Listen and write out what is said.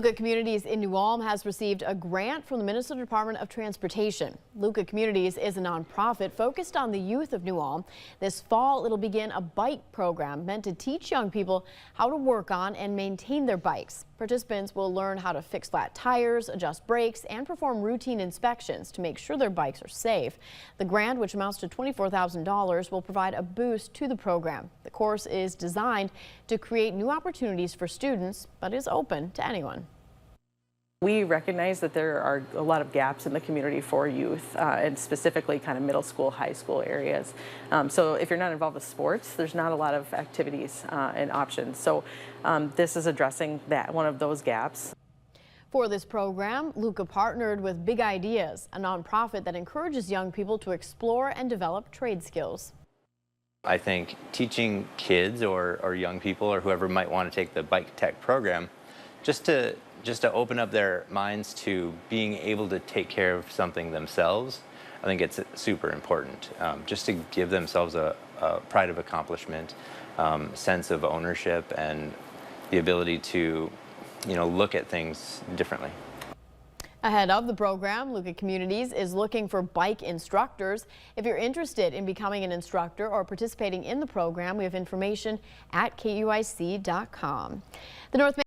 Lykke Communities in New Ulm has received a grant from the Minnesota Department of Transportation. Lykke Communities is a nonprofit focused on the youth of New Ulm. This fall, it'll begin a bike program meant to teach young people how to work on and maintain their bikes. Participants will learn how to fix flat tires, adjust brakes, and perform routine inspections to make sure their bikes are safe. The grant, which amounts to $24,000, will provide a boost to the program. The course is designed to create new opportunities for students, but is open to anyone. We recognize that there are a lot of gaps in the community for youth, and specifically kind of middle school, high school areas. So if you're not involved with sports, there's not a lot of activities and options. So this is addressing one of those gaps. For this program, Lykke partnered with Big Ideas, a nonprofit that encourages young people to explore and develop trade skills. I think teaching kids or young people or whoever might want to take the bike tech program just to open up their minds to being able to take care of something themselves, I think it's super important. Just to give themselves a pride of accomplishment, sense of ownership, and the ability to, look at things differently. Ahead of the program, Lykke Communities is looking for bike instructors. If you're interested in becoming an instructor or participating in the program, we have information at KUIC.com. The North